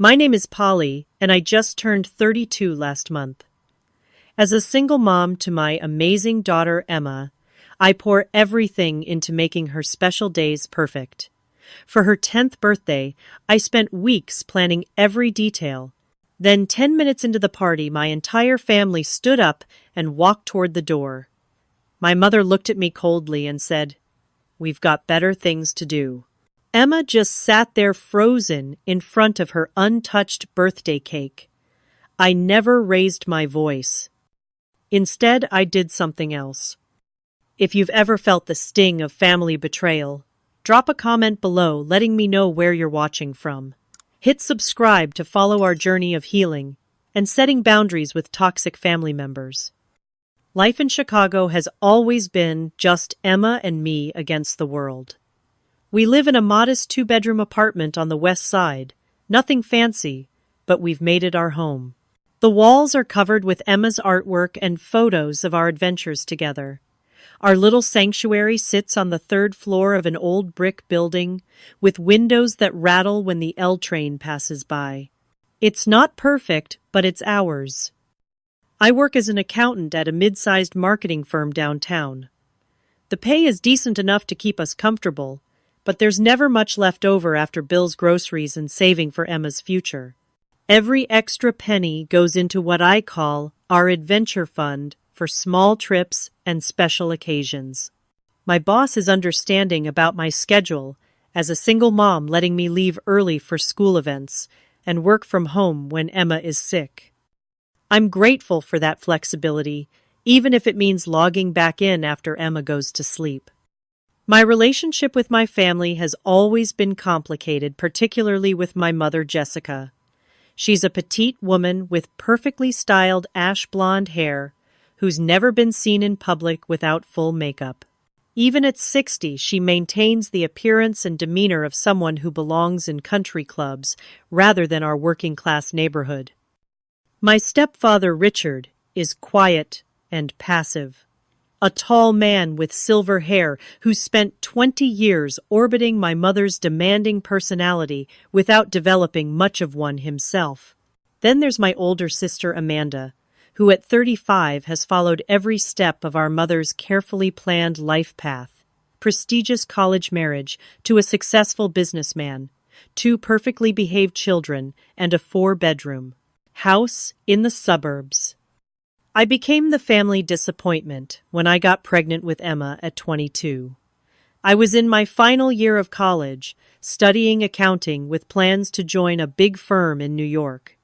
My name is Polly, and I just turned 32 last month. As a single mom to my amazing daughter Emma, I pour everything into making her special days perfect. For her 10th birthday, I spent weeks planning every detail. Then 10 minutes into the party, my entire family stood up and walked toward the door. My mother looked at me coldly and said, "We've got better things to do." Emma just sat there frozen in front of her untouched birthday cake. I never raised my voice. Instead, I did something else. If you've ever felt the sting of family betrayal, drop a comment below letting me know where you're watching from. Hit subscribe to follow our journey of healing and setting boundaries with toxic family members. Life in Chicago has always been just Emma and me against the world. We live in a modest 2-bedroom apartment on the west side, nothing fancy, but we've made it our home. The walls are covered with Emma's artwork and photos of our adventures together. Our little sanctuary sits on the 3rd floor of an old brick building with windows that rattle when the L train passes by. It's not perfect, but it's ours. I work as an accountant at a mid-sized marketing firm downtown. The pay is decent enough to keep us comfortable, but there's never much left over after bills, groceries, and saving for Emma's future. Every extra penny goes into what I call our adventure fund for small trips and special occasions. My boss is understanding about my schedule as a single mom, letting me leave early for school events and work from home when Emma is sick. I'm grateful for that flexibility, even if it means logging back in after Emma goes to sleep. My relationship with my family has always been complicated, particularly with my mother, Jessica. She's a petite woman with perfectly styled ash blonde hair who's never been seen in public without full makeup. Even at 60, she maintains the appearance and demeanor of someone who belongs in country clubs rather than our working-class neighborhood. My stepfather, Richard, is quiet and passive. A tall man with silver hair who spent 20 years orbiting my mother's demanding personality without developing much of one himself. Then there's my older sister, Amanda, who at 35 has followed every step of our mother's carefully planned life path. Prestigious college marriage to a successful businessman, 2 perfectly behaved children, and a 4-bedroom house in the suburbs. I became the family disappointment when I got pregnant with Emma at 22. I was in my final year of college, studying accounting with plans to join a big firm in New York.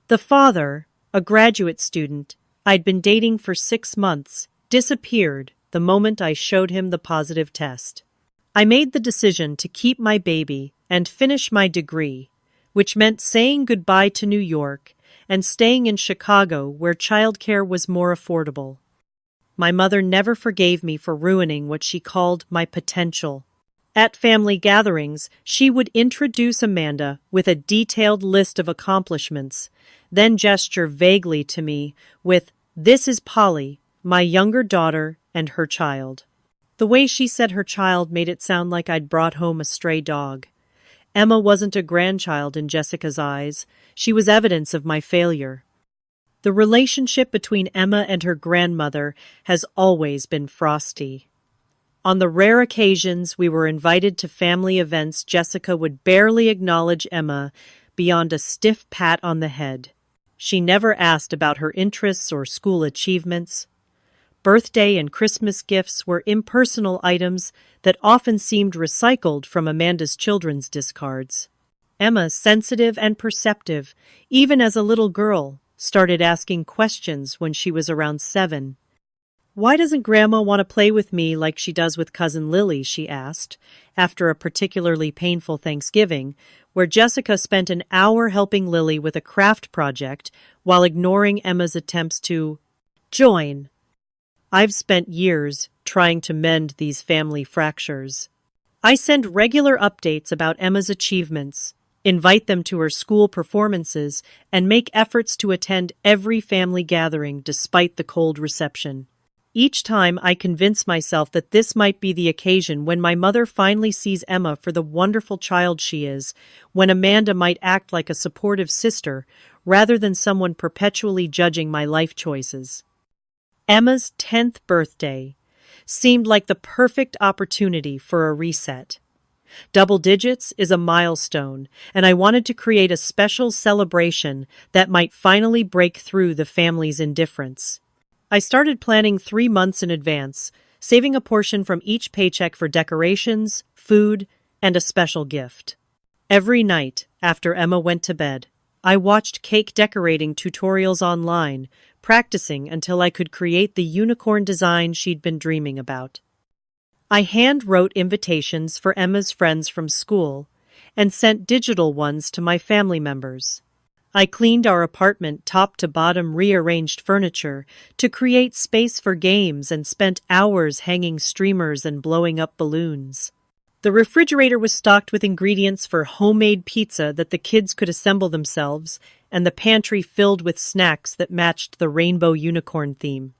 The father, a graduate student I'd been dating for 6 months, disappeared the moment I showed him the positive test. I made the decision to keep my baby and finish my degree, which meant saying goodbye to New York and staying in Chicago where childcare was more affordable. My mother never forgave me for ruining what she called my potential. At family gatherings, she would introduce Amanda with a detailed list of accomplishments, then gesture vaguely to me with, "This is Polly, my younger daughter and her child." The way she said her child made it sound like I'd brought home a stray dog. Emma wasn't a grandchild in Jessica's eyes. She was evidence of my failure. The relationship between Emma and her grandmother has always been frosty. On the rare occasions we were invited to family events, Jessica would barely acknowledge Emma beyond a stiff pat on the head. She never asked about her interests or school achievements. Birthday and Christmas gifts were impersonal items that often seemed recycled from Amanda's children's discards. Emma, sensitive and perceptive, even as a little girl, started asking questions when she was around 7. "Why doesn't Grandma want to play with me like she does with Cousin Lily?" she asked, after a particularly painful Thanksgiving, where Jessica spent an hour helping Lily with a craft project while ignoring Emma's attempts to join. I've spent years trying to mend these family fractures. I send regular updates about Emma's achievements, invite them to her school performances, and make efforts to attend every family gathering despite the cold reception. Each time I convince myself that this might be the occasion when my mother finally sees Emma for the wonderful child she is, when Amanda might act like a supportive sister rather than someone perpetually judging my life choices. Emma's 10th birthday seemed like the perfect opportunity for a reset. Double digits is a milestone, and I wanted to create a special celebration that might finally break through the family's indifference. I started planning 3 months in advance, saving a portion from each paycheck for decorations, food, and a special gift. Every night, after Emma went to bed, I watched cake decorating tutorials online, practicing until I could create the unicorn design she'd been dreaming about. I hand-wrote invitations for Emma's friends from school and sent digital ones to my family members. I cleaned our apartment top to bottom, rearranged furniture to create space for games, and spent hours hanging streamers and blowing up balloons. The refrigerator was stocked with ingredients for homemade pizza that the kids could assemble themselves, and the pantry filled with snacks that matched the rainbow unicorn theme.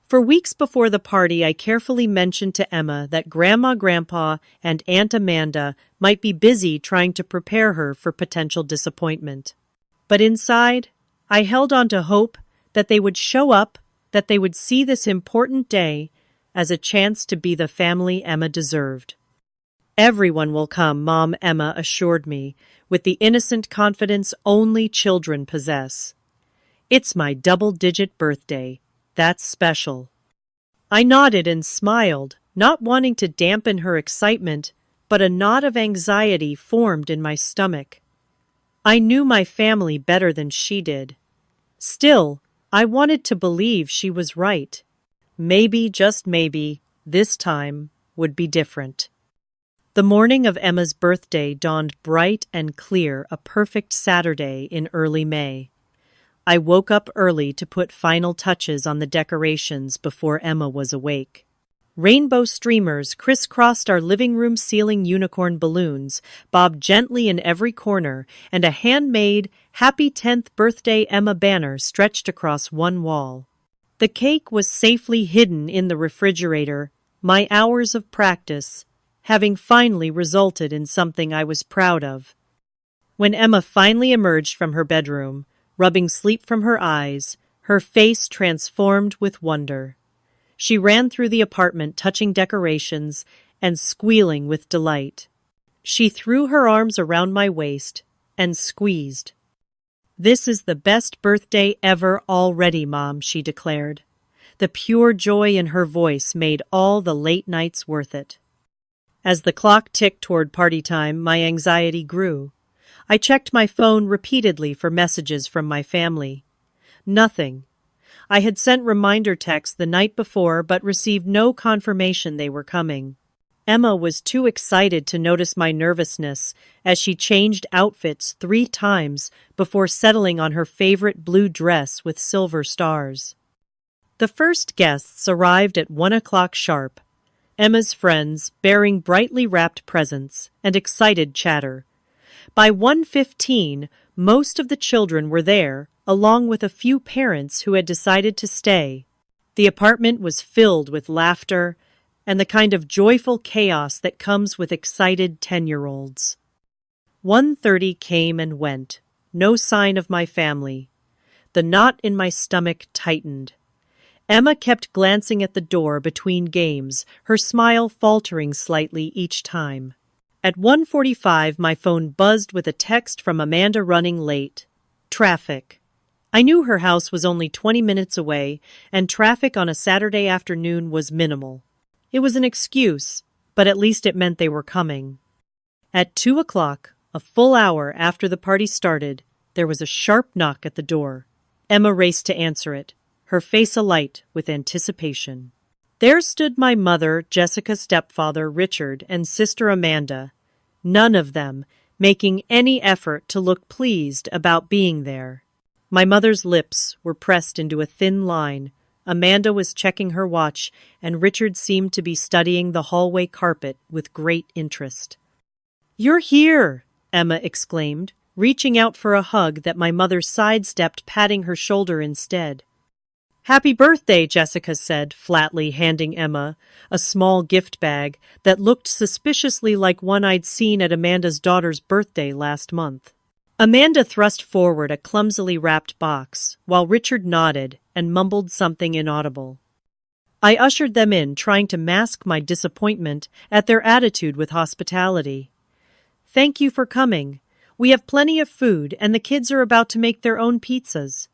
For weeks before the party, I carefully mentioned to Emma that Grandma, Grandpa, and Aunt Amanda might be busy trying to prepare her for potential disappointment. But inside, I held on to hope that they would show up, that they would see this important day as a chance to be the family Emma deserved. Everyone will come, Mom, Emma assured me, with the innocent confidence only children possess. It's my double-digit birthday. That's special. I nodded and smiled, not wanting to dampen her excitement, but a knot of anxiety formed in my stomach. I knew my family better than she did. Still, I wanted to believe she was right. Maybe, just maybe, this time would be different. The morning of Emma's birthday dawned bright and clear, a perfect Saturday in early May. I woke up early to put final touches on the decorations before Emma was awake. Rainbow streamers crisscrossed our living room ceiling, unicorn balloons bobbed gently in every corner, and a handmade Happy 10th Birthday Emma banner stretched across one wall. The cake was safely hidden in the refrigerator, my hours of practice having finally resulted in something I was proud of. When Emma finally emerged from her bedroom, rubbing sleep from her eyes, her face transformed with wonder. She ran through the apartment, touching decorations and squealing with delight. She threw her arms around my waist and squeezed. "This is the best birthday ever already, Mom," she declared. The pure joy in her voice made all the late nights worth it. As the clock ticked toward party time, my anxiety grew. I checked my phone repeatedly for messages from my family. Nothing. I had sent reminder texts the night before but received no confirmation they were coming. Emma was too excited to notice my nervousness as she changed outfits 3 times before settling on her favorite blue dress with silver stars. The first guests arrived at 1 o'clock sharp. Emma's friends, bearing brightly wrapped presents and excited chatter. By 1:15, most of the children were there, along with a few parents who had decided to stay. The apartment was filled with laughter and the kind of joyful chaos that comes with excited 10-year-olds. 1:30 came and went. No sign of my family. The knot in my stomach tightened. Emma kept glancing at the door between games, her smile faltering slightly each time. At 1:45, my phone buzzed with a text from Amanda running late. Traffic. I knew her house was only 20 minutes away, and traffic on a Saturday afternoon was minimal. It was an excuse, but at least it meant they were coming. At 2 o'clock, a full hour after the party started, there was a sharp knock at the door. Emma raced to answer it, her face alight with anticipation. There stood my mother, Jessica's stepfather, Richard, and sister Amanda, none of them making any effort to look pleased about being there. My mother's lips were pressed into a thin line. Amanda was checking her watch, and Richard seemed to be studying the hallway carpet with great interest. "You're here!" Emma exclaimed, reaching out for a hug that my mother sidestepped, patting her shoulder instead. Happy birthday, Jessica said, flatly handing Emma a small gift bag that looked suspiciously like one I'd seen at Amanda's daughter's birthday last month. Amanda thrust forward a clumsily wrapped box, while Richard nodded and mumbled something inaudible. I ushered them in, trying to mask my disappointment at their attitude with hospitality. Thank you for coming. We have plenty of food, and the kids are about to make their own pizzas.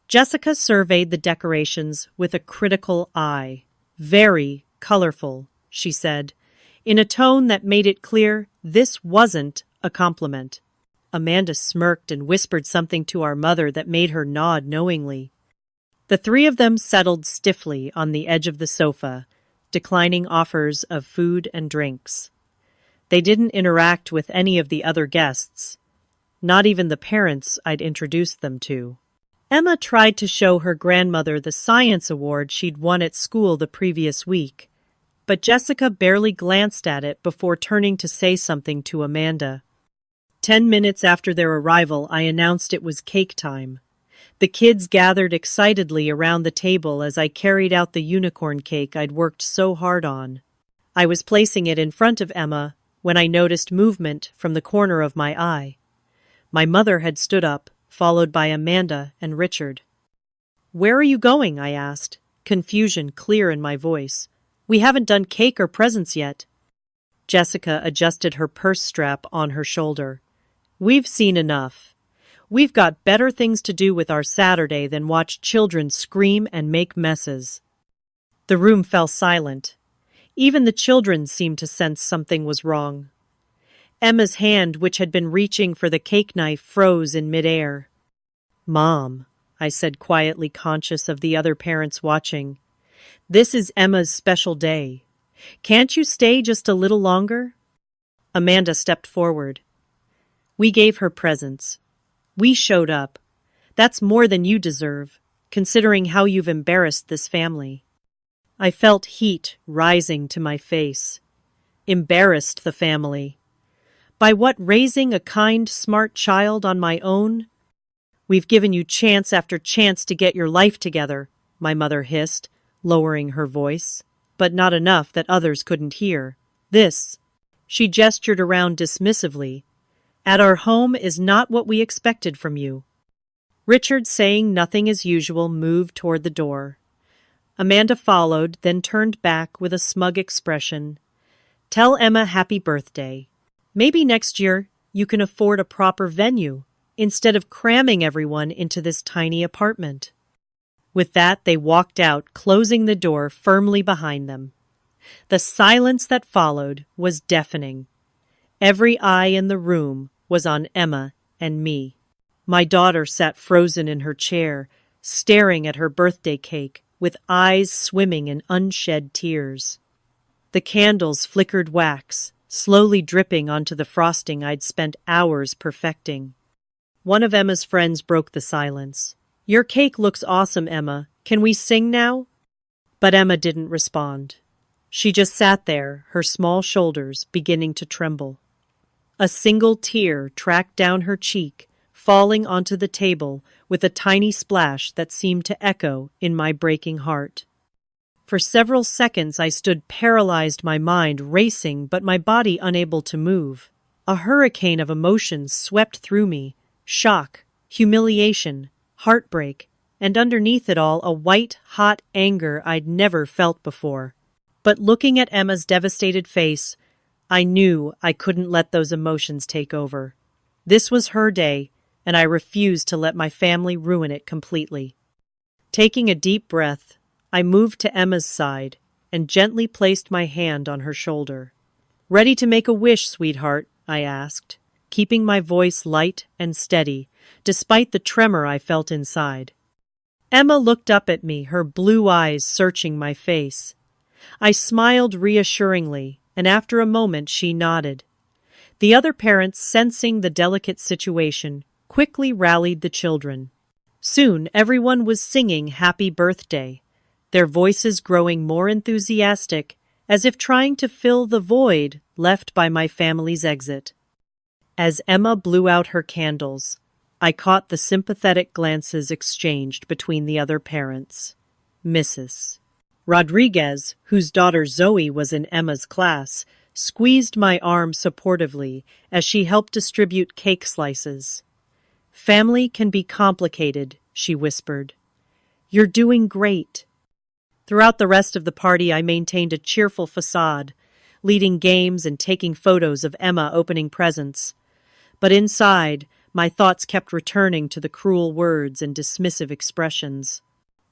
Jessica surveyed the decorations with a critical eye. Very colorful, she said, in a tone that made it clear this wasn't a compliment. Amanda smirked and whispered something to our mother that made her nod knowingly. The three of them settled stiffly on the edge of the sofa, declining offers of food and drinks. They didn't interact with any of the other guests, not even the parents I'd introduced them to. Emma tried to show her grandmother the science award she'd won at school the previous week, but Jessica barely glanced at it before turning to say something to Amanda. 10 minutes after their arrival, I announced it was cake time. The kids gathered excitedly around the table as I carried out the unicorn cake I'd worked so hard on. I was placing it in front of Emma when I noticed movement from the corner of my eye. My mother had stood up, followed by Amanda and Richard. "Where are you going?" I asked, confusion clear in my voice. "We haven't done cake or presents yet." Jessica adjusted her purse strap on her shoulder. "We've seen enough. We've got better things to do with our Saturday than watch children scream and make messes." The room fell silent. Even the children seemed to sense something was wrong. Emma's hand, which had been reaching for the cake knife, froze in midair. "Mom," I said quietly, conscious of the other parents watching, "this is Emma's special day. Can't you stay just a little longer?" Amanda stepped forward. "We gave her presents. We showed up. That's more than you deserve, considering how you've embarrassed this family." I felt heat rising to my face. Embarrassed the family. By what, raising a kind, smart child on my own? "We've given you chance after chance to get your life together," my mother hissed, lowering her voice, but not enough that others couldn't hear. "This," she gestured around dismissively, "at our home is not what we expected from you." Richard, saying nothing as usual, moved toward the door. Amanda followed, then turned back with a smug expression. "Tell Emma happy birthday. Maybe next year you can afford a proper venue, instead of cramming everyone into this tiny apartment." With that, they walked out, closing the door firmly behind them. The silence that followed was deafening. Every eye in the room was on Emma and me. My daughter sat frozen in her chair, staring at her birthday cake, with eyes swimming in unshed tears. The candles flickered wax, slowly dripping onto the frosting I'd spent hours perfecting. One of Emma's friends broke the silence. "Your cake looks awesome, Emma. Can we sing now?" But Emma didn't respond. She just sat there, her small shoulders beginning to tremble. A single tear tracked down her cheek, falling onto the table with a tiny splash that seemed to echo in my breaking heart. For several seconds I stood paralyzed, my mind racing but my body unable to move. A hurricane of emotions swept through me: shock, humiliation, heartbreak, and underneath it all a white, hot anger I'd never felt before. But looking at Emma's devastated face, I knew I couldn't let those emotions take over. This was her day, and I refused to let my family ruin it completely. Taking a deep breath, I moved to Emma's side and gently placed my hand on her shoulder. "Ready to make a wish, sweetheart?" I asked, keeping my voice light and steady, despite the tremor I felt inside. Emma looked up at me, her blue eyes searching my face. I smiled reassuringly, and after a moment she nodded. The other parents, sensing the delicate situation, quickly rallied the children. Soon everyone was singing happy birthday, their voices growing more enthusiastic, as if trying to fill the void left by my family's exit. As Emma blew out her candles, I caught the sympathetic glances exchanged between the other parents. Mrs. Rodriguez, whose daughter Zoe was in Emma's class, squeezed my arm supportively as she helped distribute cake slices. "Family can be complicated," she whispered. "You're doing great." Throughout the rest of the party, I maintained a cheerful facade, leading games and taking photos of Emma opening presents. But inside, my thoughts kept returning to the cruel words and dismissive expressions.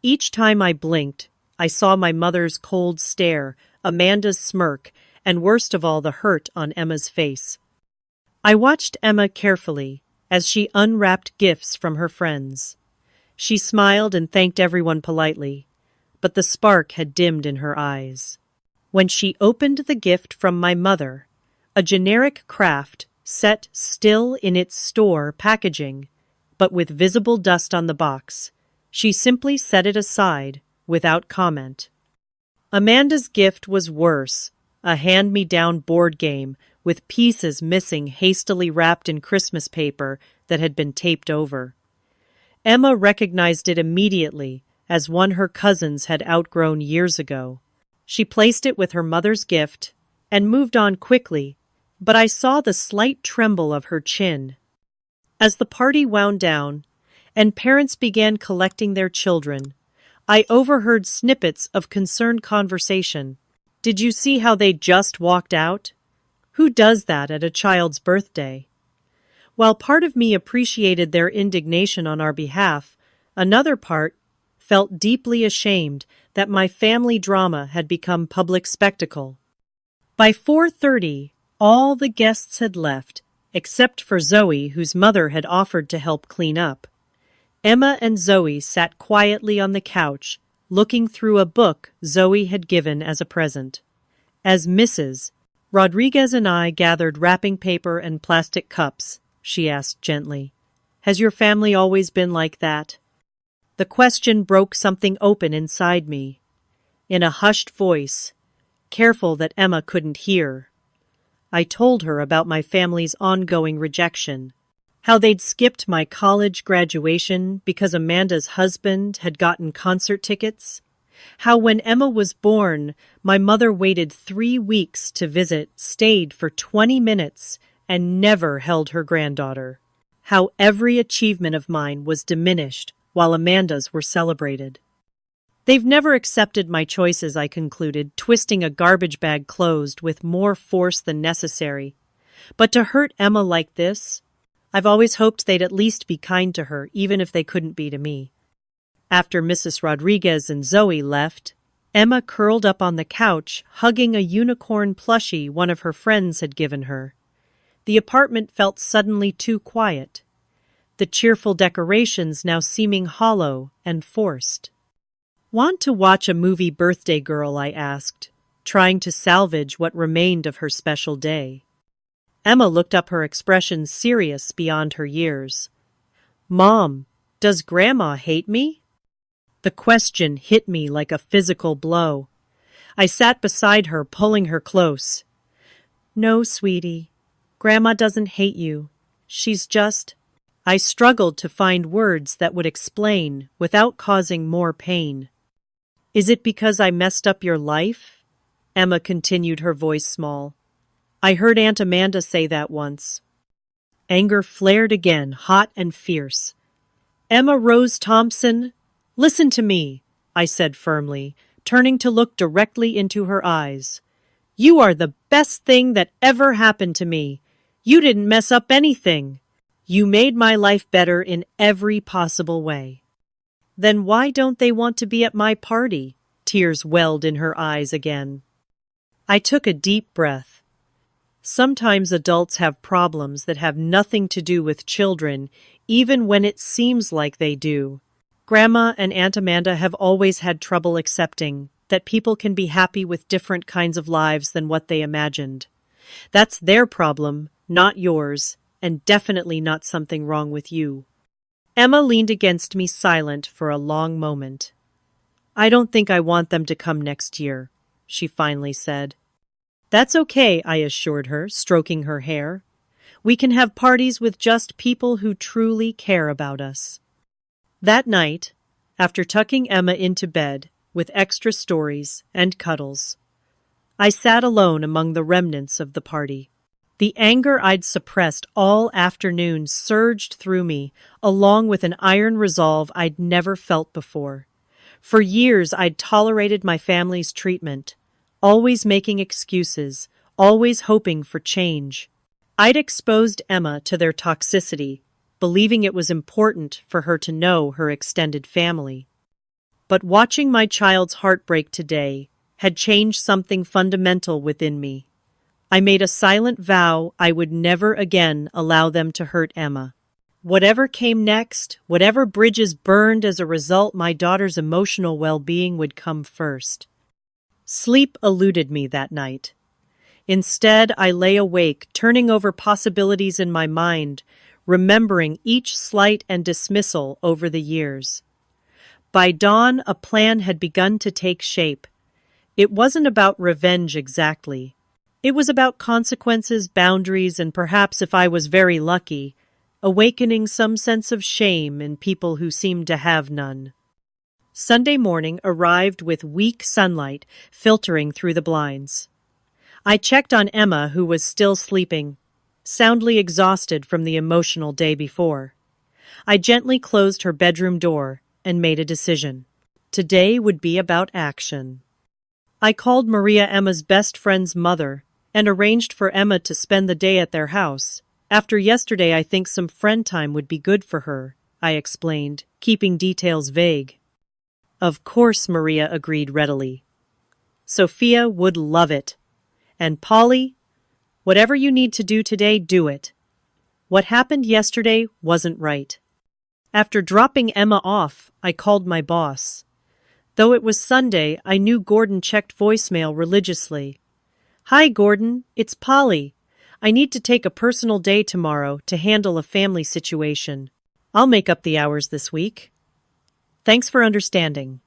Each time I blinked, I saw my mother's cold stare, Amanda's smirk, and worst of all, the hurt on Emma's face. I watched Emma carefully as she unwrapped gifts from her friends. She smiled and thanked everyone politely, but the spark had dimmed in her eyes. When she opened the gift from my mother, a generic craft set still in its store packaging, but with visible dust on the box, she simply set it aside without comment. Amanda's gift was worse, a hand-me-down board game with pieces missing, hastily wrapped in Christmas paper that had been taped over. Emma recognized it immediately as one her cousins had outgrown years ago. She placed it with her mother's gift and moved on quickly, but I saw the slight tremble of her chin. As the party wound down and parents began collecting their children, I overheard snippets of concerned conversation. "Did you see how they just walked out? Who does that at a child's birthday?" While part of me appreciated their indignation on our behalf, another part felt deeply ashamed that my family drama had become public spectacle. By 4:30, all the guests had left, except for Zoe, whose mother had offered to help clean up. Emma and Zoe sat quietly on the couch, looking through a book Zoe had given as a present. As Mrs. Rodriguez and I gathered wrapping paper and plastic cups, she asked gently, "Has your family always been like that?" The question broke something open inside me. In a hushed voice, careful that Emma couldn't hear, I told her about my family's ongoing rejection, how they'd skipped my college graduation because Amanda's husband had gotten concert tickets, how when Emma was born, my mother waited 3 weeks to visit, stayed for 20 minutes, and never held her granddaughter, how every achievement of mine was diminished while Amanda's were celebrated. "They've never accepted my choices," I concluded, twisting a garbage bag closed with more force than necessary. "But to hurt Emma like this, I've always hoped they'd at least be kind to her, even if they couldn't be to me." After Mrs. Rodriguez and Zoe left, Emma curled up on the couch, hugging a unicorn plushie one of her friends had given her. The apartment felt suddenly too quiet, the cheerful decorations now seeming hollow and forced. "Want to watch a movie, birthday girl?" I asked, trying to salvage what remained of her special day. Emma looked up, her expression serious beyond her years. "Mom, does Grandma hate me?" The question hit me like a physical blow. I sat beside her, pulling her close. "No, sweetie, Grandma doesn't hate you. She's just—" I struggled to find words that would explain without causing more pain. "Is it because I messed up your life?" Emma continued, her voice small. "I heard Aunt Amanda say that once." Anger flared again, hot and fierce. "Emma Rose Thompson, listen to me," I said firmly, turning to look directly into her eyes. "You are the best thing that ever happened to me. You didn't mess up anything. You made my life better in every possible way." "Then why don't they want to be at my party?" Tears welled in her eyes again. I took a deep breath. Sometimes adults have problems that have nothing to do with children, even when it seems like they do. Grandma and Aunt Amanda have always had trouble accepting that people can be happy with different kinds of lives than what they imagined. That's their problem, not yours, and definitely not something wrong with you. Emma leaned against me, silent for a long moment. "I don't think I want them to come next year," she finally said. "That's okay," I assured her, stroking her hair. We can have parties with just people who truly care about us. That night, after tucking Emma into bed with extra stories and cuddles, I sat alone among the remnants of the party. The anger I'd suppressed all afternoon surged through me, along with an iron resolve I'd never felt before. For years, I'd tolerated my family's treatment, always making excuses, always hoping for change. I'd exposed Emma to their toxicity, believing it was important for her to know her extended family. But watching my child's heartbreak today had changed something fundamental within me. I made a silent vow I would never again allow them to hurt Emma. Whatever came next, whatever bridges burned as a result, my daughter's emotional well-being would come first. Sleep eluded me that night. Instead, I lay awake, turning over possibilities in my mind, remembering each slight and dismissal over the years. By dawn, a plan had begun to take shape. It wasn't about revenge exactly. It was about consequences, boundaries, and perhaps, if I was very lucky, awakening some sense of shame in people who seemed to have none. Sunday morning arrived with weak sunlight filtering through the blinds. I checked on Emma, who was still sleeping, soundly exhausted from the emotional day before. I gently closed her bedroom door and made a decision. Today would be about action. I called Maria, Emma's best friend's mother, and arranged for Emma to spend the day at their house. After yesterday, I think some friend time would be good for her, I explained, keeping details vague. Of course, Maria agreed readily. Sophia would love it. And Polly, whatever you need to do today, do it. What happened yesterday wasn't right. After dropping Emma off, I called my boss. Though it was Sunday, I knew Gordon checked voicemail religiously. Hi, Gordon, it's Polly. I need to take a personal day tomorrow to handle a family situation. I'll make up the hours this week. Thanks for understanding.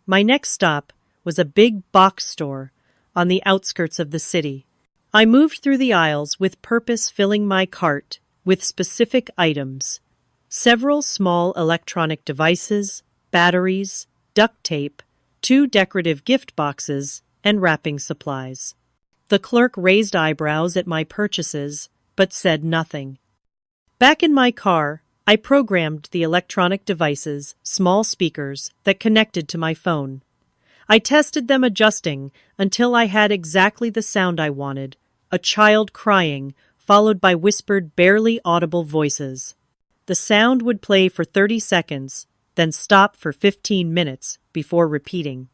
My next stop was a big box store on the outskirts of the city. I moved through the aisles with purpose, filling my cart with specific items. Several small electronic devices, batteries, duct tape, 2 decorative gift boxes, and wrapping supplies. The clerk raised eyebrows at my purchases, but said nothing. Back in my car, I programmed the electronic devices, small speakers, that connected to my phone. I tested them, adjusting until I had exactly the sound I wanted, a child crying, followed by whispered, barely audible voices. The sound would play for 30 seconds, then stop for 15 minutes before repeating.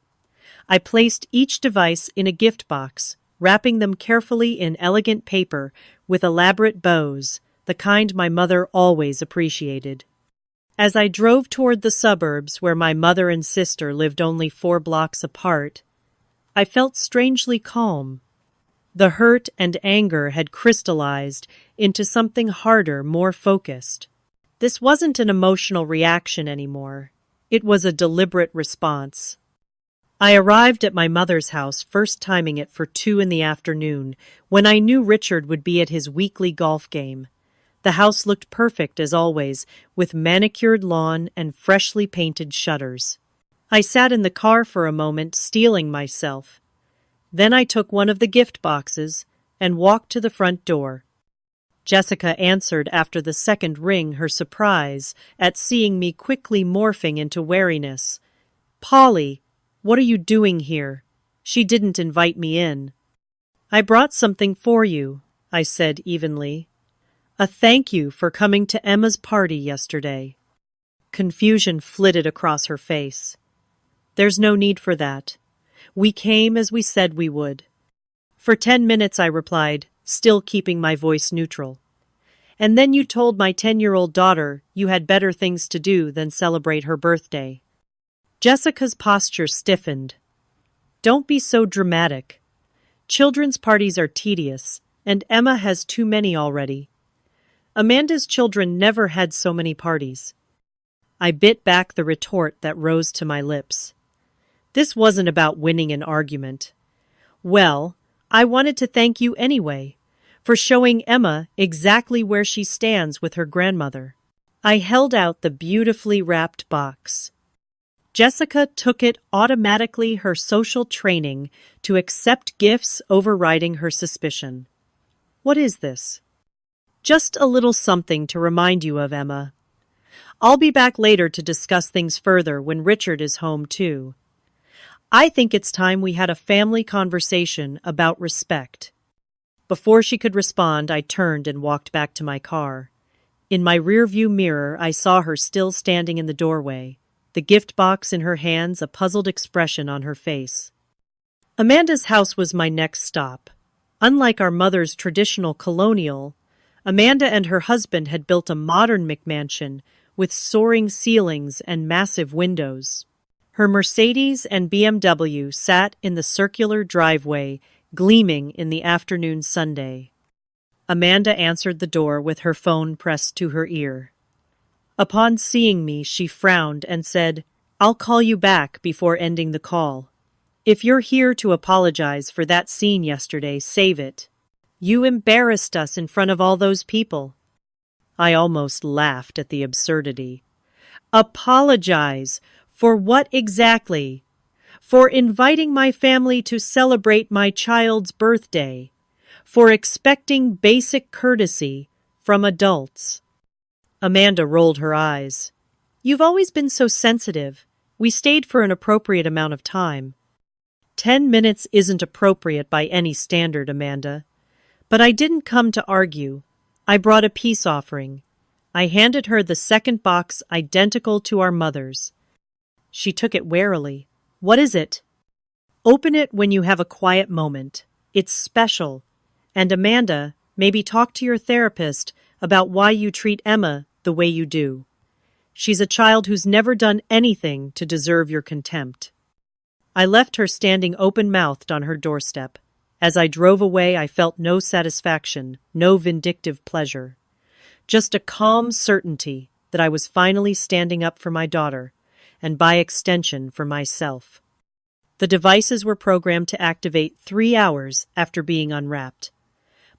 I placed each device in a gift box, wrapping them carefully in elegant paper with elaborate bows, the kind my mother always appreciated. As I drove toward the suburbs where my mother and sister lived only 4 blocks apart, I felt strangely calm. The hurt and anger had crystallized into something harder, more focused. This wasn't an emotional reaction anymore. It was a deliberate response. I arrived at my mother's house, first timing it for 2 in the afternoon, when I knew Richard would be at his weekly golf game. The house looked perfect as always, with manicured lawn and freshly painted shutters. I sat in the car for a moment, steeling myself. Then I took one of the gift boxes and walked to the front door. Jessica answered after the second ring, her surprise at seeing me quickly morphing into wariness. Polly, what are you doing here? She didn't invite me in. I brought something for you, I said evenly. A thank you for coming to Emma's party yesterday. Confusion flitted across her face. There's no need for that. We came as we said we would. For 10 minutes, I replied, still keeping my voice neutral. And then you told my 10-year-old daughter you had better things to do than celebrate her birthday. Jessica's posture stiffened. Don't be so dramatic. Children's parties are tedious, and Emma has too many already. Amanda's children never had so many parties. I bit back the retort that rose to my lips. This wasn't about winning an argument. Well, I wanted to thank you anyway, for showing Emma exactly where she stands with her grandmother. I held out the beautifully wrapped box. Jessica took it automatically, her social training to accept gifts overriding her suspicion. What is this? Just a little something to remind you of, Emma. I'll be back later to discuss things further when Richard is home, too. I think it's time we had a family conversation about respect. Before she could respond, I turned and walked back to my car. In my rearview mirror, I saw her still standing in the doorway, the gift box in her hands, a puzzled expression on her face. Amanda's house was my next stop. Unlike our mother's traditional colonial, Amanda and her husband had built a modern McMansion with soaring ceilings and massive windows. Her Mercedes and BMW sat in the circular driveway, gleaming in the afternoon sunday. Amanda answered the door with her phone pressed to her ear. Upon seeing me, she frowned and said, "I'll call you back," before ending the call. "If you're here to apologize for that scene yesterday, save it. You embarrassed us in front of all those people." I almost laughed at the absurdity. Apologize? For what exactly? For inviting my family to celebrate my child's birthday. For expecting basic courtesy from adults. Amanda rolled her eyes. "You've always been so sensitive. We stayed for an appropriate amount of time." 10 minutes isn't appropriate by any standard, Amanda. But I didn't come to argue. I brought a peace offering. I handed her the second box identical to our mother's. She took it warily. "What is it?" "Open it when you have a quiet moment. It's special. And Amanda, maybe talk to your therapist about why you treat Emma the way you do. She's a child who's never done anything to deserve your contempt." I left her standing open-mouthed on her doorstep. As I drove away, I felt no satisfaction, no vindictive pleasure. Just a calm certainty that I was finally standing up for my daughter, and by extension for myself. The devices were programmed to activate 3 hours after being unwrapped.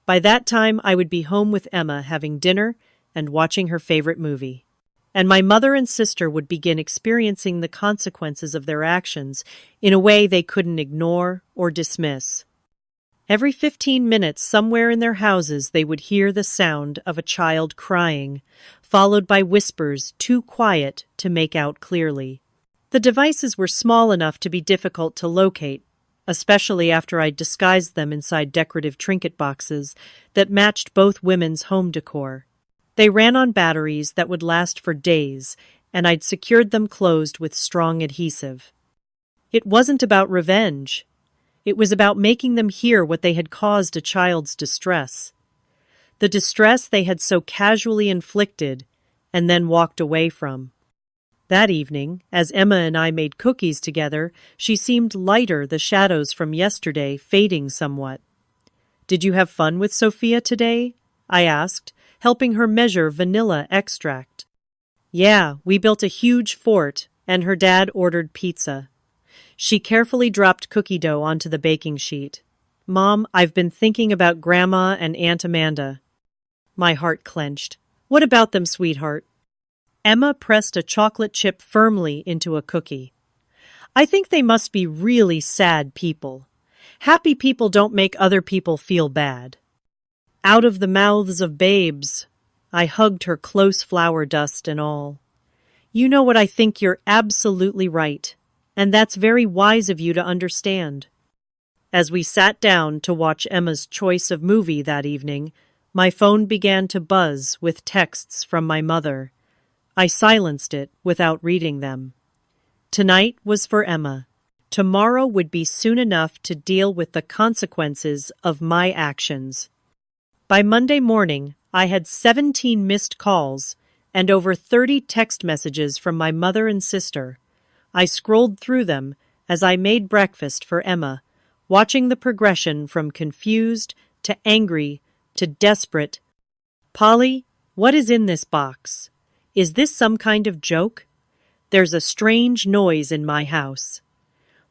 By that time, I would be home with Emma having dinner and watching her favorite movie. And my mother and sister would begin experiencing the consequences of their actions in a way they couldn't ignore or dismiss. Every 15 minutes, somewhere in their houses, they would hear the sound of a child crying, followed by whispers too quiet to make out clearly. The devices were small enough to be difficult to locate, especially after I disguised them inside decorative trinket boxes that matched both women's home decor. They ran on batteries that would last for days, and I'd secured them closed with strong adhesive. It wasn't about revenge. It was about making them hear what they had caused a child's distress. The distress they had so casually inflicted and then walked away from. That evening, as Emma and I made cookies together, she seemed lighter, the shadows from yesterday fading somewhat. "Did you have fun with Sophia today?" I asked, helping her measure vanilla extract. "Yeah, we built a huge fort, and her dad ordered pizza." She carefully dropped cookie dough onto the baking sheet. "Mom, I've been thinking about Grandma and Aunt Amanda." My heart clenched. "What about them, sweetheart?" Emma pressed a chocolate chip firmly into a cookie. "I think they must be really sad people. Happy people don't make other people feel bad." "Out of the mouths of babes." I hugged her, close, flour dust and all. "You know what, I think you're absolutely right. And that's very wise of you to understand." As we sat down to watch Emma's choice of movie that evening, my phone began to buzz with texts from my mother. I silenced it without reading them. Tonight was for Emma. Tomorrow would be soon enough to deal with the consequences of my actions. By Monday morning, I had 17 missed calls and over 30 text messages from my mother and sister. I scrolled through them as I made breakfast for Emma, watching the progression from confused to angry to desperate. "Polly, what is in this box? Is this some kind of joke? There's a strange noise in my house.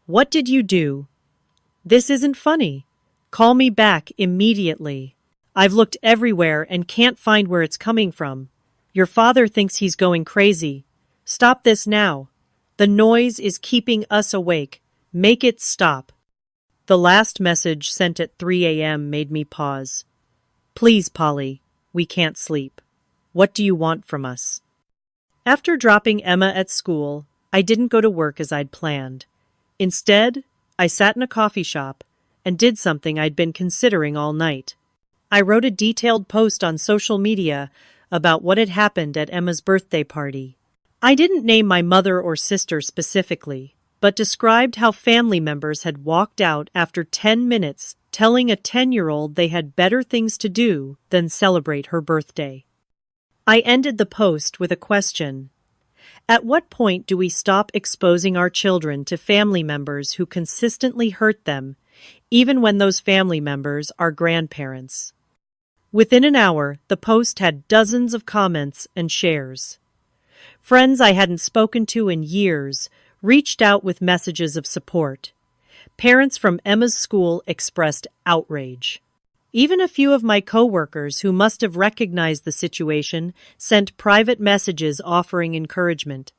What did you do? This isn't funny. Call me back immediately." I've looked everywhere and can't find where it's coming from. Your father thinks he's going crazy. Stop this now. The noise is keeping us awake. Make it stop." The last message sent at 3 a.m. made me pause. "Please, Polly, we can't sleep. What do you want from us?" After dropping Emma at school, I didn't go to work as I'd planned. Instead, I sat in a coffee shop and did something I'd been considering all night. I wrote a detailed post on social media about what had happened at Emma's birthday party. I didn't name my mother or sister specifically, but described how family members had walked out after 10 minutes telling a 10-year-old they had better things to do than celebrate her birthday. I ended the post with a question. At what point do we stop exposing our children to family members who consistently hurt them, even when those family members are grandparents? Within an hour, the post had dozens of comments and shares. Friends I hadn't spoken to in years reached out with messages of support. Parents from Emma's school expressed outrage. Even a few of my coworkers who must have recognized the situation sent private messages offering encouragement.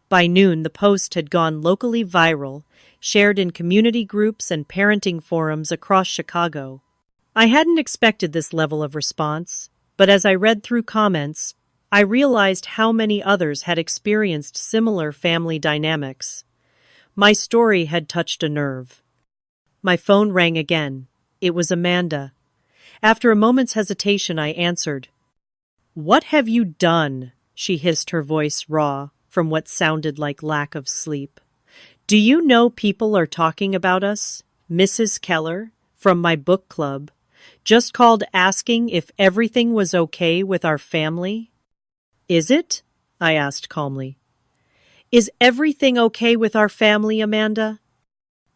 By noon, the post had gone locally viral, shared in community groups and parenting forums across Chicago. I hadn't expected this level of response, but as I read through comments, I realized how many others had experienced similar family dynamics. My story had touched a nerve. My phone rang again. It was Amanda. After a moment's hesitation, I answered. "What have you done?" she hissed, her voice raw from what sounded like lack of sleep. "Do you know people are talking about us? Mrs. Keller, from my book club, just called asking if everything was okay with our family." "Is it?" I asked calmly. "Is everything okay with our family, Amanda?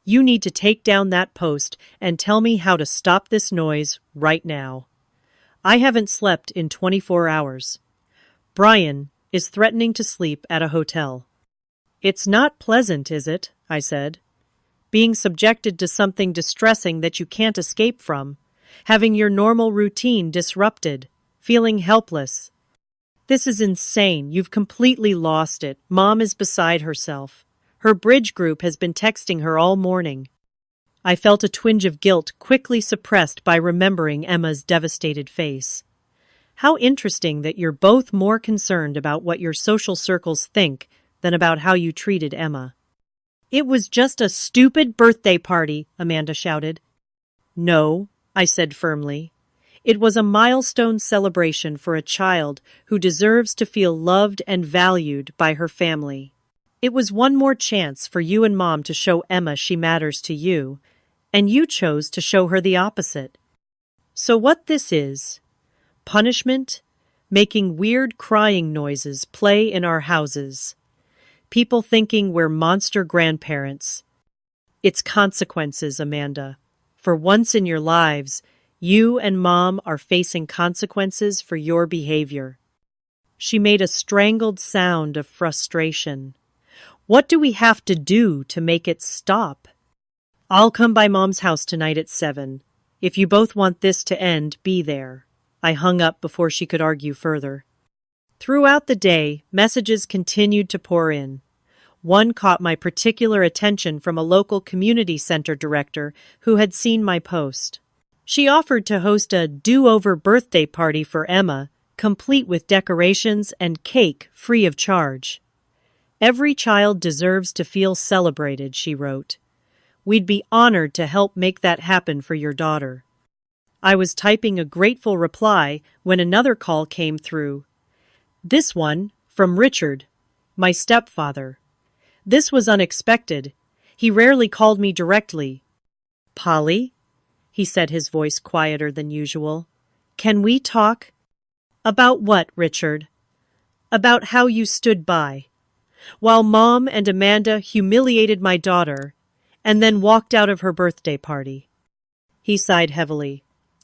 You need to take down that post and tell me how to stop this noise right now. I haven't slept in 24 hours. Brian is threatening to sleep at a hotel." "It's not pleasant, is it?" I said. "Being subjected to something distressing that you can't escape from, having your normal routine disrupted, feeling helpless. This is insane. You've completely lost it. Mom is beside herself. Her bridge group has been texting her all morning." I felt a twinge of guilt, quickly suppressed by remembering Emma's devastated face. How interesting that you're both more concerned about what your social circles think than about how you treated Emma. "It was just a stupid birthday party," Amanda shouted. "No," I said firmly. "It was a milestone celebration for a child who deserves to feel loved and valued by her family. It was one more chance for you and Mom to show Emma she matters to you, and you chose to show her the opposite. So what this is? Punishment? Making weird crying noises play in our houses. People thinking we're monster grandparents. It's consequences, Amanda. For once in your lives, you and Mom are facing consequences for your behavior." She made a strangled sound of frustration. "What do we have to do to make it stop?" "I'll come by Mom's house tonight at 7. If you both want this to end, be there." I hung up before she could argue further. Throughout the day, messages continued to pour in. One caught my particular attention from a local community center director who had seen my post. She offered to host a do-over birthday party for Emma, complete with decorations and cake free of charge. "Every child deserves to feel celebrated," she wrote. "We'd be honored to help make that happen for your daughter." I was typing a grateful reply when another call came through. This one from Richard, my stepfather. This was unexpected. He rarely called me directly. "Polly?" he said, his voice quieter than usual. "Can we talk?" "About what, Richard?" "About how you stood by. While Mom and Amanda humiliated my daughter, and then walked out of her birthday party." He sighed heavily.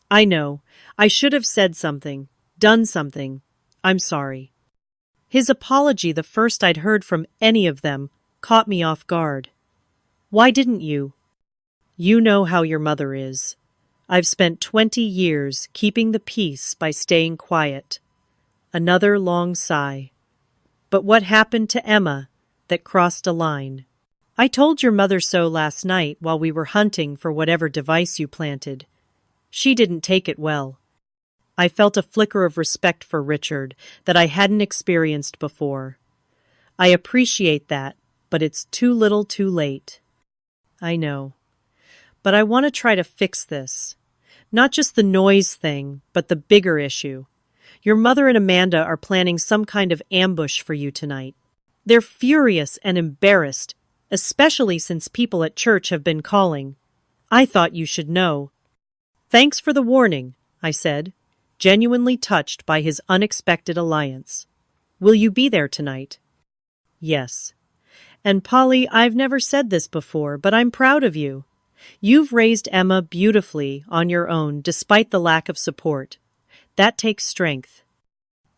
"I know. I should have said something, done something. I'm sorry." His apology, the first I'd heard from any of them, caught me off guard. "Why didn't you?" "You know how your mother is. I've spent 20 years keeping the peace by staying quiet. Another long sigh. But what happened to Emma that crossed a line? I told your mother so last night while we were hunting for whatever device you planted. She didn't take it well. I felt a flicker of respect for Richard that I hadn't experienced before. I appreciate that, but it's too little too late. I know. But I want to try to fix this. Not just the noise thing, but the bigger issue. Your mother and Amanda are planning some kind of ambush for you tonight. They're furious and embarrassed, especially since people at church have been calling. I thought you should know. Thanks for the warning, I said, genuinely touched by his unexpected alliance. Will you be there tonight? Yes. And Polly, I've never said this before, but I'm proud of you. You've raised Emma beautifully on your own despite the lack of support. That takes strength.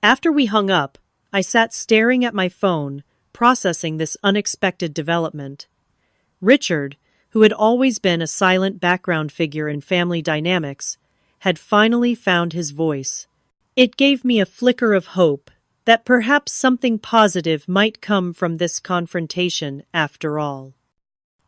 After we hung up, I sat staring at my phone, processing this unexpected development. Richard, who had always been a silent background figure in family dynamics, had finally found his voice. It gave me a flicker of hope that perhaps something positive might come from this confrontation after all.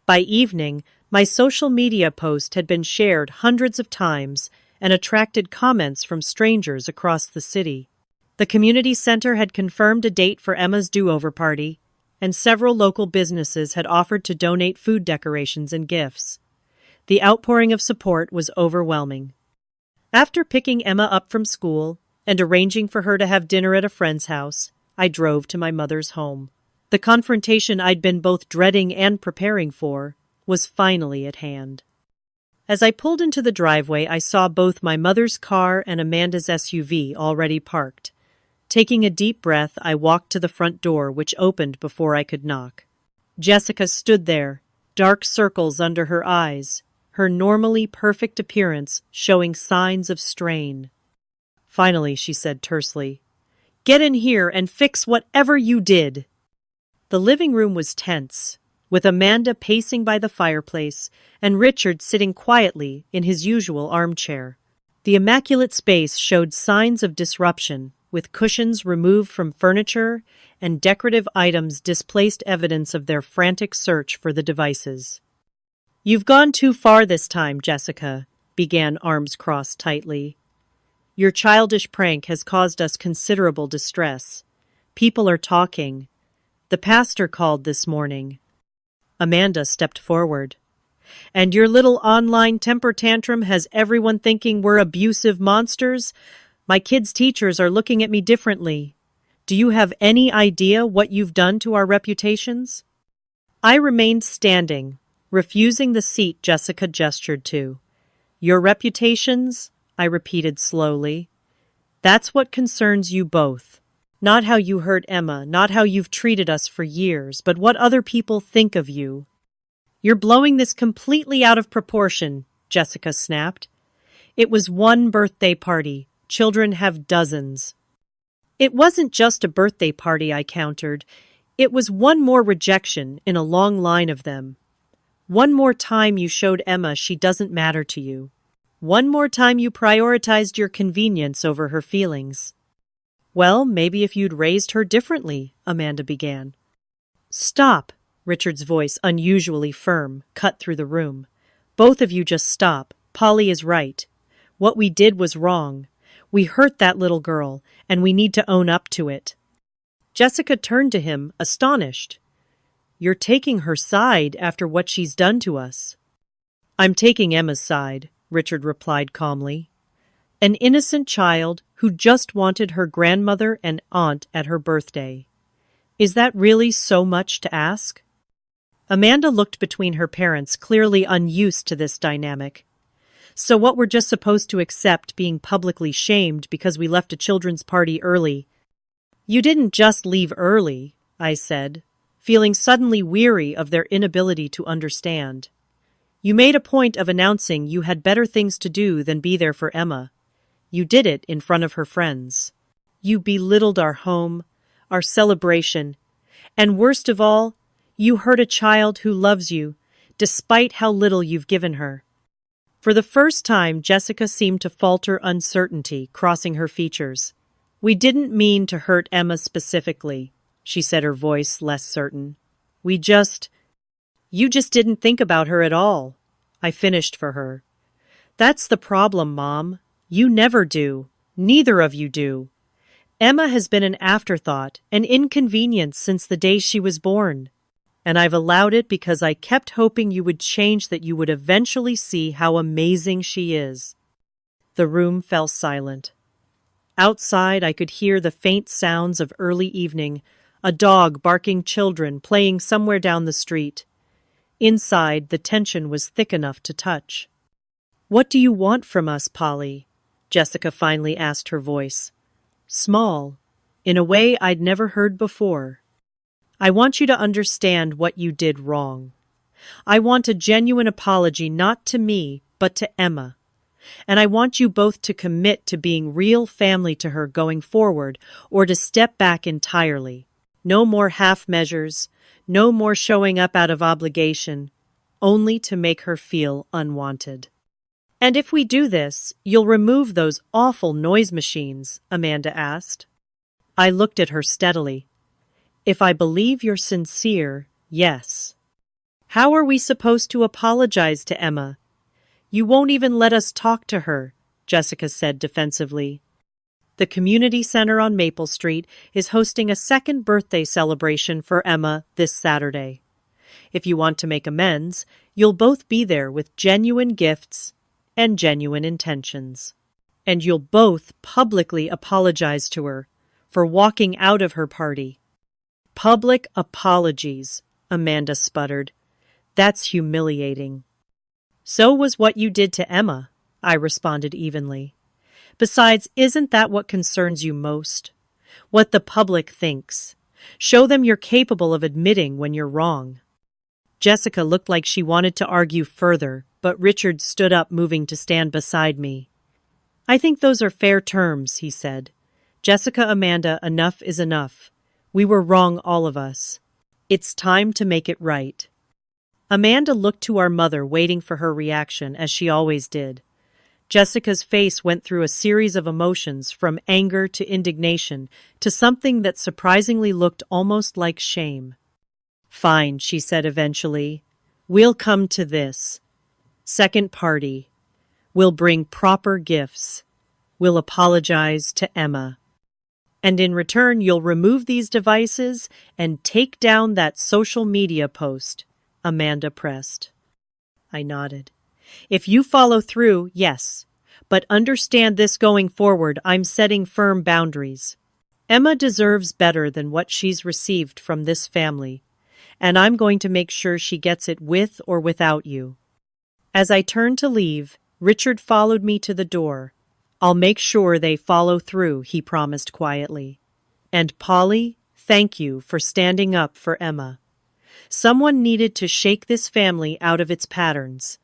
By evening, my social media post had been shared hundreds of times and attracted comments from strangers across the city. The community center had confirmed a date for Emma's do-over party, and several local businesses had offered to donate food decorations and gifts. The outpouring of support was overwhelming. After picking Emma up from school and arranging for her to have dinner at a friend's house, I drove to my mother's home. The confrontation I'd been both dreading and preparing for was finally at hand. As I pulled into the driveway, I saw both my mother's car and Amanda's SUV already parked. Taking a deep breath, I walked to the front door, which opened before I could knock. Jessica stood there, dark circles under her eyes, her normally perfect appearance showing signs of strain. Finally, she said tersely, "Get in here and fix whatever you did." The living room was tense, with Amanda pacing by the fireplace and Richard sitting quietly in his usual armchair. The immaculate space showed signs of disruption, with cushions removed from furniture and decorative items displaced evidence of their frantic search for the devices. "You've gone too far this time, Jessica," began, arms crossed tightly. "Your childish prank has caused us considerable distress. People are talking. The pastor called this morning." Amanda stepped forward. "And your little online temper tantrum has everyone thinking we're abusive monsters? My kids' teachers are looking at me differently. Do you have any idea what you've done to our reputations?" I remained standing, refusing the seat Jessica gestured to. "Your reputations?" I repeated slowly. "That's what concerns you both. Not how you hurt Emma, not how you've treated us for years, but what other people think of you." "You're blowing this completely out of proportion," Jessica snapped. "It was one birthday party. Children have dozens." "It wasn't just a birthday party," I countered. "It was one more rejection in a long line of them. One more time you showed Emma she doesn't matter to you. One more time you prioritized your convenience over her feelings." "Well, maybe if you'd raised her differently," Amanda began. "Stop," Richard's voice, unusually firm, cut through the room. "Both of you just stop. Polly is right. What we did was wrong. We hurt that little girl, and we need to own up to it." Jessica turned to him, astonished. "You're taking her side after what she's done to us." "I'm taking Emma's side," Richard replied calmly. "An innocent child who just wanted her grandmother and aunt at her birthday. Is that really so much to ask?" Amanda looked between her parents, clearly unused to this dynamic. "So what, we're just supposed to accept being publicly shamed because we left a children's party early?" "You didn't just leave early," I said, feeling suddenly weary of their inability to understand. "You made a point of announcing you had better things to do than be there for Emma. You did it in front of her friends. You belittled our home, our celebration, and worst of all, you hurt a child who loves you, despite how little you've given her." For the first time, Jessica seemed to falter uncertainty, crossing her features. We didn't mean to hurt Emma specifically, she said, her voice less certain. You just didn't think about her at all. I finished for her. That's the problem, Mom. You never do. Neither of you do. Emma has been an afterthought, an inconvenience since the day she was born. And I've allowed it because I kept hoping you would change, that you would eventually see how amazing she is. The room fell silent. Outside, I could hear the faint sounds of early evening, a dog barking, children playing somewhere down the street. Inside, the tension was thick enough to touch. "What do you want from us, Polly?" Jessica finally asked, her voice small, in a way I'd never heard before. "I want you to understand what you did wrong. I want a genuine apology, not to me, but to Emma. And I want you both to commit to being real family to her going forward, or to step back entirely. No more half measures, no more showing up out of obligation, only to make her feel unwanted. And if we do this, you'll remove those awful noise machines," Amanda asked. I looked at her steadily. "If I believe you're sincere, yes." "How are we supposed to apologize to Emma? You won't even let us talk to her," Jessica said defensively. "The community center on Maple Street is hosting a second birthday celebration for Emma this Saturday. If you want to make amends, you'll both be there with genuine gifts and genuine intentions. And you'll both publicly apologize to her for walking out of her party." "Public apologies," Amanda sputtered. "That's humiliating." "So was what you did to Emma," I responded evenly. "Besides, isn't that what concerns you most? What the public thinks. Show them you're capable of admitting when you're wrong." Jessica looked like she wanted to argue further, but Richard stood up, moving to stand beside me. "I think those are fair terms," he said. "Jessica, Amanda, enough is enough. We were wrong, all of us. It's time to make it right." Amanda looked to our mother, waiting for her reaction, as she always did. Jessica's face went through a series of emotions, from anger to indignation to something that surprisingly looked almost like shame. "Fine," she said eventually. "We'll come to this. Second party. We'll bring proper gifts. We'll apologize to Emma. And in return, you'll remove these devices and take down that social media post," Amanda pressed. I nodded. "If you follow through, yes. But understand this, going forward, I'm setting firm boundaries. Emma deserves better than what she's received from this family, and I'm going to make sure she gets it with or without you." As I turned to leave, Richard followed me to the door. "I'll make sure they follow through," he promised quietly. "And Polly, thank you for standing up for Emma. Someone needed to shake this family out of its patterns."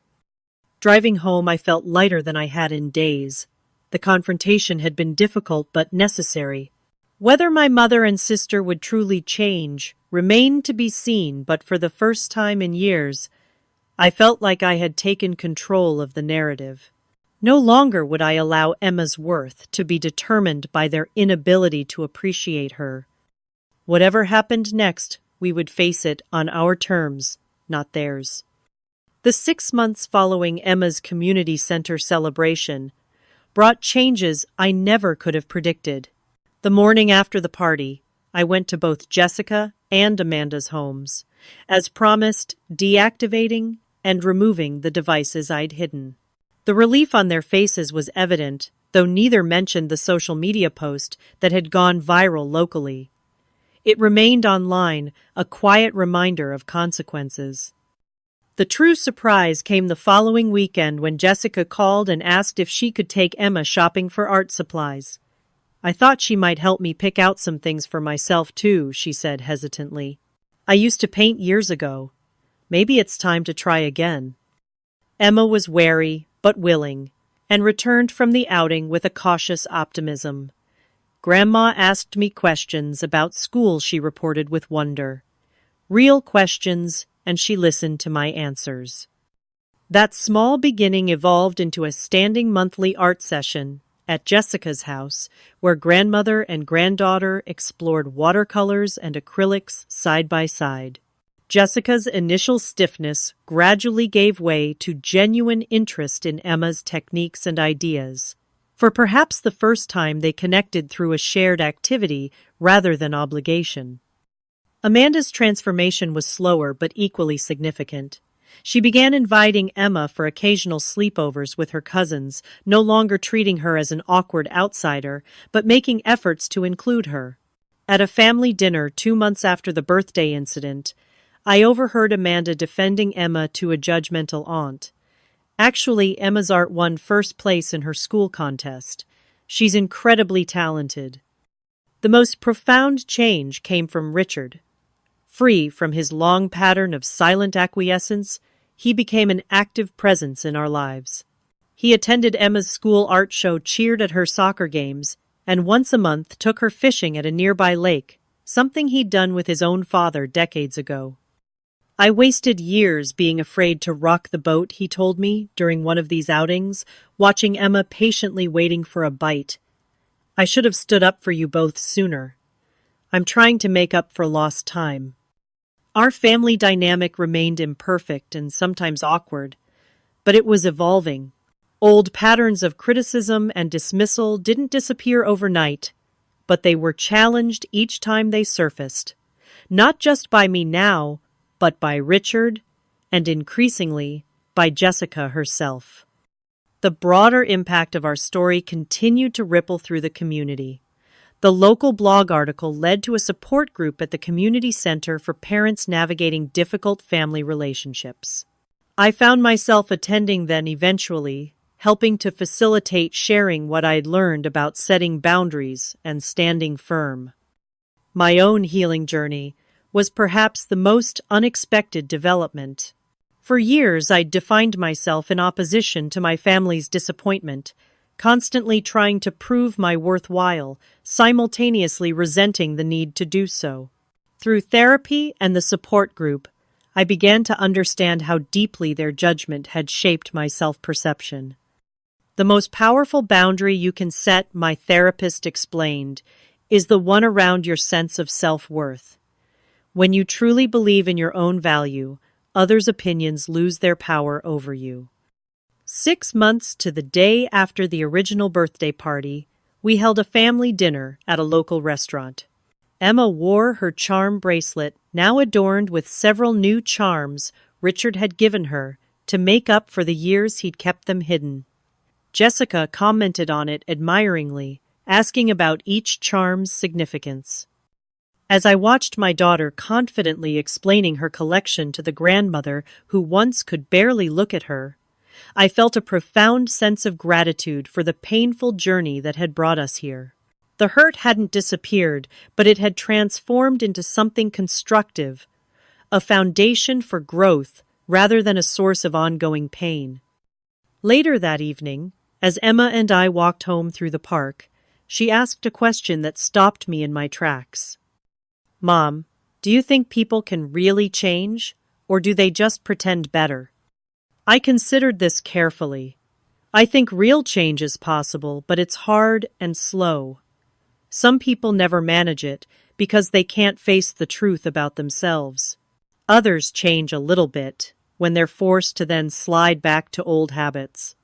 Driving home, I felt lighter than I had in days. The confrontation had been difficult but necessary. Whether my mother and sister would truly change remained to be seen, but for the first time in years, I felt like I had taken control of the narrative. No longer would I allow Emma's worth to be determined by their inability to appreciate her. Whatever happened next, we would face it on our terms, not theirs. The 6 months following Emma's community center celebration brought changes I never could have predicted. The morning after the party, I went to both Jessica and Amanda's homes, as promised, deactivating and removing the devices I'd hidden. The relief on their faces was evident, though neither mentioned the social media post that had gone viral locally. It remained online, a quiet reminder of consequences. The true surprise came the following weekend, when Jessica called and asked if she could take Emma shopping for art supplies. "I thought she might help me pick out some things for myself too," she said hesitantly. "I used to paint years ago. Maybe it's time to try again." Emma was wary but willing, and returned from the outing with a cautious optimism. "Grandma asked me questions about school," she reported with wonder. "Real questions, and she listened to my answers." That small beginning evolved into a standing monthly art session at Jessica's house, where grandmother and granddaughter explored watercolors and acrylics side by side. Jessica's initial stiffness gradually gave way to genuine interest in Emma's techniques and ideas. For perhaps the first time, they connected through a shared activity rather than obligation. Amanda's transformation was slower but equally significant. She began inviting Emma for occasional sleepovers with her cousins, no longer treating her as an awkward outsider, but making efforts to include her. At a family dinner 2 months after the birthday incident, I overheard Amanda defending Emma to a judgmental aunt. Actually, Emma's art won first place in her school contest. She's incredibly talented. The most profound change came from Richard. Free from his long pattern of silent acquiescence, he became an active presence in our lives. He attended Emma's school art show, cheered at her soccer games, and once a month took her fishing at a nearby lake, something he'd done with his own father decades ago. I wasted years being afraid to rock the boat, he told me during one of these outings, watching Emma patiently waiting for a bite. I should have stood up for you both sooner. I'm trying to make up for lost time. Our family dynamic remained imperfect and sometimes awkward, but it was evolving. Old patterns of criticism and dismissal didn't disappear overnight, but they were challenged each time they surfaced, not just by me now, but by Richard, and increasingly, by Jessica herself. The broader impact of our story continued to ripple through the community. The local blog article led to a support group at the community center for parents navigating difficult family relationships. I found myself attending then eventually, helping to facilitate sharing what I'd learned about setting boundaries and standing firm. My own healing journey was perhaps the most unexpected development. For years, I'd defined myself in opposition to my family's disappointment, constantly trying to prove my worthwhile, simultaneously resenting the need to do so. Through therapy and the support group, I began to understand how deeply their judgment had shaped my self-perception. The most powerful boundary you can set, my therapist explained, is the one around your sense of self-worth. When you truly believe in your own value, others' opinions lose their power over you. 6 months to the day after the original birthday party, we held a family dinner at a local restaurant. Emma wore her charm bracelet, now adorned with several new charms Richard had given her to make up for the years he'd kept them hidden. Jessica commented on it admiringly, asking about each charm's significance. As I watched my daughter confidently explaining her collection to the grandmother who once could barely look at her, I felt a profound sense of gratitude for the painful journey that had brought us here. The hurt hadn't disappeared, but it had transformed into something constructive, a foundation for growth rather than a source of ongoing pain. Later that evening, as Emma and I walked home through the park, she asked a question that stopped me in my tracks. "Mom, do you think people can really change, or do they just pretend better?" I considered this carefully. I think real change is possible, but it's hard and slow. Some people never manage it because they can't face the truth about themselves. Others change a little bit when they're forced to then slide back to old habits.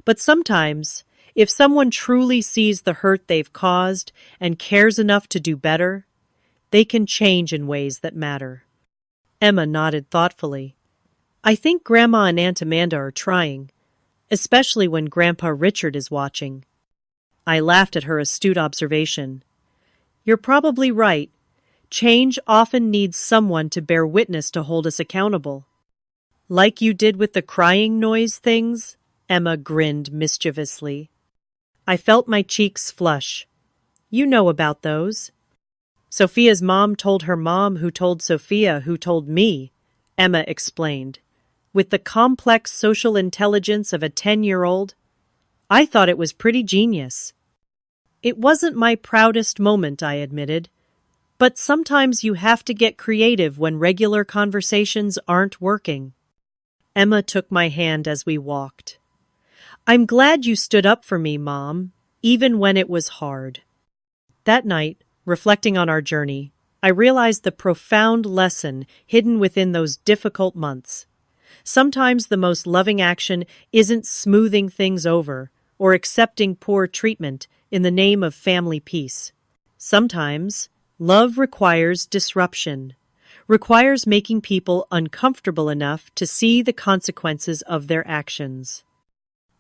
But sometimes, if someone truly sees the hurt they've caused and cares enough to do better, they can change in ways that matter. Emma nodded thoughtfully. I think Grandma and Aunt Amanda are trying, especially when Grandpa Richard is watching. I laughed at her astute observation. You're probably right. Change often needs someone to bear witness to hold us accountable. Like you did with the crying noise things? Emma grinned mischievously. I felt my cheeks flush. You know about those. Sophia's mom told her mom who told Sophia who told me, Emma explained. With the complex social intelligence of a 10-year-old, I thought it was pretty genius. It wasn't my proudest moment, I admitted, but sometimes you have to get creative when regular conversations aren't working. Emma took my hand as we walked. "I'm glad you stood up for me, Mom, even when it was hard." That night, reflecting on our journey, I realized the profound lesson hidden within those difficult months. Sometimes the most loving action isn't smoothing things over or accepting poor treatment in the name of family peace. Sometimes love requires disruption, requires making people uncomfortable enough to see the consequences of their actions.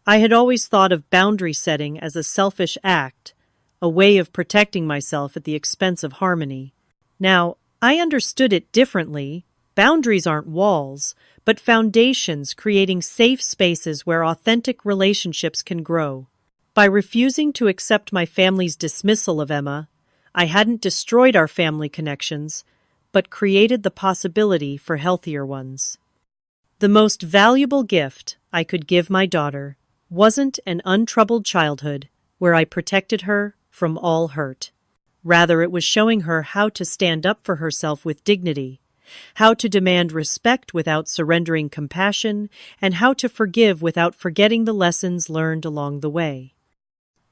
I had always thought of boundary setting as a selfish act, a way of protecting myself at the expense of harmony. Now, I understood it differently. Boundaries aren't walls, but foundations creating safe spaces where authentic relationships can grow. By refusing to accept my family's dismissal of Emma, I hadn't destroyed our family connections, but created the possibility for healthier ones. The most valuable gift I could give my daughter wasn't an untroubled childhood where I protected her from all hurt. Rather, it was showing her how to stand up for herself with dignity, how to demand respect without surrendering compassion, and how to forgive without forgetting the lessons learned along the way.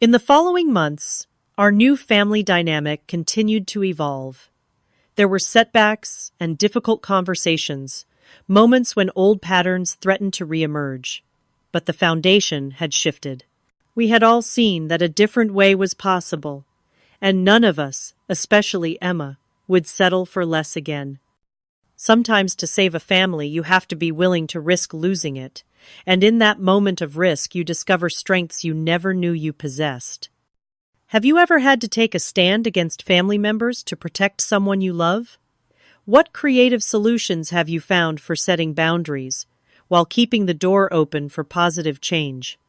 In the following months, our new family dynamic continued to evolve. There were setbacks and difficult conversations, moments when old patterns threatened to reemerge. But the foundation had shifted. We had all seen that a different way was possible, and none of us, especially Emma, would settle for less again. Sometimes to save a family, you have to be willing to risk losing it, and in that moment of risk, you discover strengths you never knew you possessed. Have you ever had to take a stand against family members to protect someone you love? What creative solutions have you found for setting boundaries, while keeping the door open for positive change?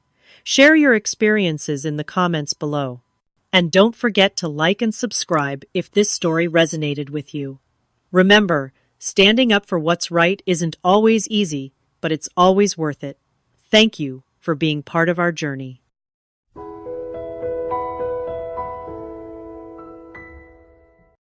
Share your experiences in the comments below. And don't forget to like and subscribe if this story resonated with you. Remember, standing up for what's right isn't always easy, but it's always worth it. Thank you for being part of our journey.